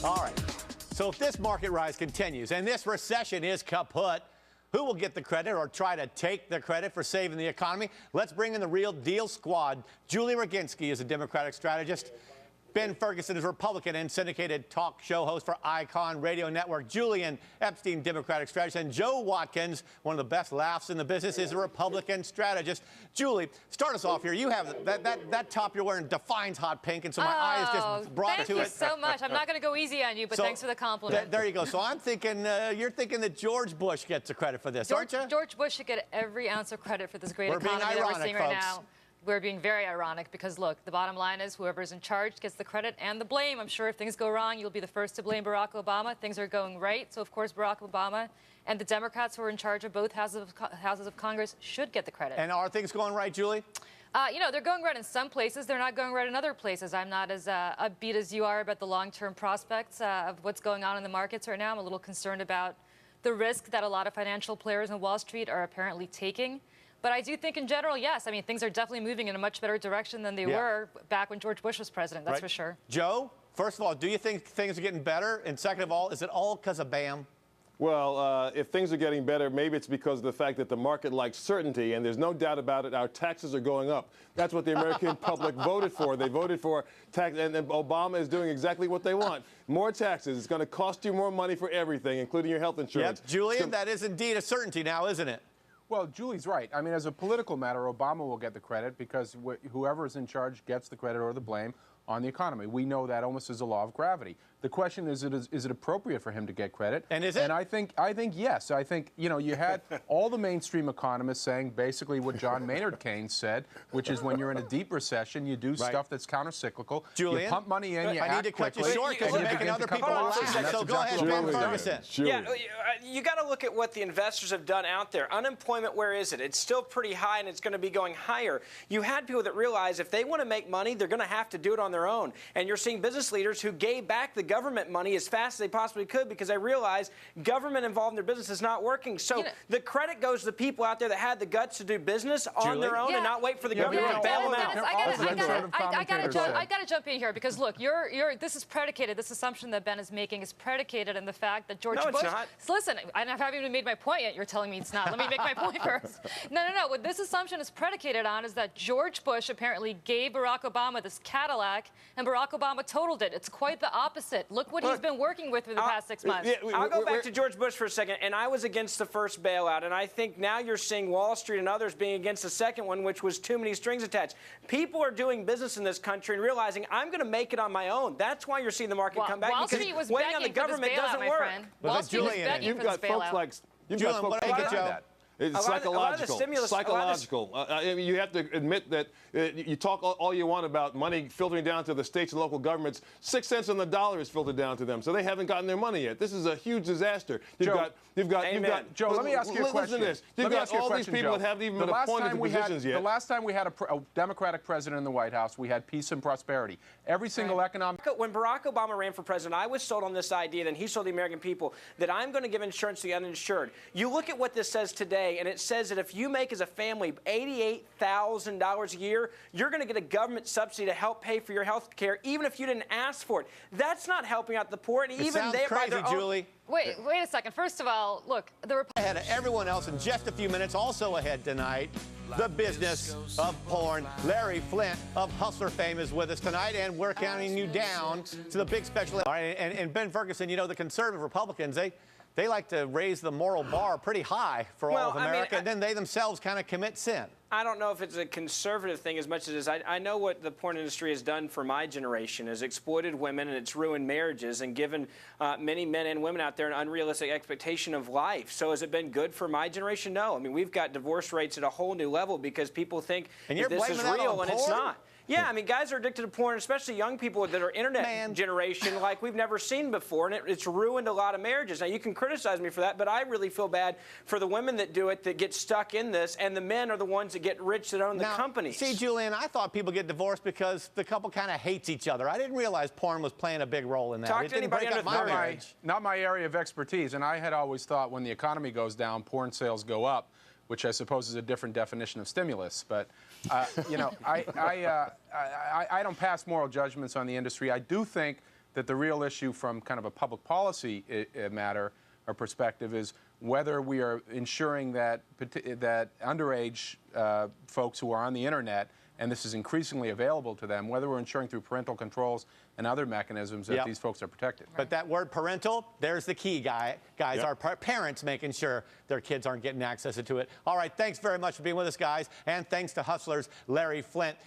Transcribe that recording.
All right. So if this market rise continues and this recession is kaput, who will get the credit or try to take the credit for saving the economy? Let's bring in the real deal squad. Julie Roginski is a Democratic strategist. Ben Ferguson is Republican and syndicated talk show host for Icon Radio Network. Julian Epstein, Democratic strategist. And Joe Watkins, one of the best laughs in the business, is a Republican strategist. Julie, start us off here. You have that top you're wearing defines hot pink, and so my eye is just brought to it. Thank you so much. I'm not going to go easy on you, but thanks for the compliment. There you go. So I'm thinking, you're thinking that George Bush gets the credit for this, aren't you? George Bush should get every ounce of credit for this great economy that we're seeing right now. We're being very ironic because, look, the bottom line is whoever's in charge gets the credit and the blame. I'm sure if things go wrong, you'll be the first to blame Barack Obama. Things are going right. So, of course, Barack Obama and the Democrats who are in charge of both houses of Congress should get the credit. And are things going right, Julie? They're going right in some places. They're not going right in other places. I'm not as upbeat as you are about the long-term prospects of what's going on in the markets right now. I'm a little concerned about the risk that a lot of financial players on Wall Street are apparently taking. But I do think in general, yes. I mean, things are definitely moving in a much better direction than they were back when George Bush was president. That's for sure. Joe, first of all, do you think things are getting better? And second of all, is it all because of BAM? Well, if things are getting better, maybe it's because of the fact that the market likes certainty, and there's no doubt about it, our taxes are going up. That's what the American public voted for. They voted for tax, and Obama is doing exactly what they want. More taxes. It's going to cost you more money for everything, including your health insurance. Yep, Julian, that is indeed a certainty now, isn't it? Well, Julie's right. I mean, as a political matter, Obama will get the credit because whoever is in charge gets the credit or the blame on the economy. We know that almost as a law of gravity. The question is it appropriate for him to get credit? And is it? And I think yes. I think, you had all the mainstream economists saying basically what John Maynard Keynes said, which is when you're in a deep recession, you do stuff that's countercyclical. Julian, you pump money in, you I need to cut you short because you're making other people laugh. So go ahead, Ben Ferguson. Yeah, you got to look at what the investors have done out there. Unemployment, where is it? It's still pretty high, and it's going to be going higher. You had people that realize if they want to make money, they're going to have to do it on their own. And you're seeing business leaders who gave back the government money as fast as they possibly could because they realized government involved in their business is not working. So the credit goes to the people out there that had the guts to do business on their own and not wait for the government to bail them out. I got to jump in here because, look, this is predicated, this assumption that Ben is making is predicated in the fact that George Bush... No, it's not. So listen, I haven't even made my point yet. You're telling me it's not. Let me make my point first. No. What this assumption is predicated on is that George Bush apparently gave Barack Obama this Cadillac, and Barack Obama totaled it. It's quite the opposite. Look what he's been working with for the past 6 months. I'll go back to George Bush for a second, and I was against the first bailout, and I think now you're seeing Wall Street and others being against the second one, which was too many strings attached. People are doing business in this country and realizing I'm going to make it on my own. That's why you're seeing the market come back. Wall Street was waiting on the government doesn't work. Wall Street was begging for this bailout. Julian, what do you get, Joe? It's psychological. You have to admit that you talk all you want about money filtering down to the states and local governments. 6 cents on the dollar is filtered down to them, so they haven't gotten their money yet. This is a huge disaster. You've got. Joe, let me ask you a question. Listen to this. You've got all these people that haven't even been appointed to positions yet. The last time we had a Democratic president in the White House, we had peace and prosperity. Every single economic. When Barack Obama ran for president, I was sold on this idea, and he sold the American people, that I'm going to give insurance to the uninsured. You look at what this says today, and it says that if you make as a family $88,000 a year, you're going to get a government subsidy to help pay for your health care, even if you didn't ask for it. That's not helping out the poor, and even they by their own. Julie. Wait a second. First of all, look, ahead of everyone else in just a few minutes. Also ahead tonight, the business of porn. Larry Flint of Hustler fame is with us tonight, and we're counting you down to the big special. All right, and Ben Ferguson, the conservative Republicans, they like to raise the moral bar pretty high for all of America, and then they themselves kind of commit sin. I don't know if it's a conservative thing as much as I know what the porn industry has done for my generation is exploited women, and it's ruined marriages and given many men and women out there an unrealistic expectation of life. So has it been good for my generation? No. I mean, we've got divorce rates at a whole new level because people think that this is real, and it's not. Yeah, I mean, guys are addicted to porn, especially young people that are internet generation like we've never seen before, and it's ruined a lot of marriages. Now, you can criticize me for that, but I really feel bad for the women that do it, that get stuck in this, and the men are the ones that get rich that own the companies. See, Julian, I thought people get divorced because the couple kind of hates each other. I didn't realize porn was playing a big role in that. Talk to anybody under 30. Not my area of expertise, and I had always thought when the economy goes down, porn sales go up, which I suppose is a different definition of stimulus. But, I don't pass moral judgments on the industry. I do think that the real issue from kind of a public policy matter or perspective is whether we are ensuring that underage folks who are on the internet, and this is increasingly available to them, whether we're ensuring through parental controls and other mechanisms that these folks are protected. But that word parental, there's the key, guys. Yep. Our parents making sure their kids aren't getting access to it. All right, thanks very much for being with us, guys. And thanks to Hustler's Larry Flint.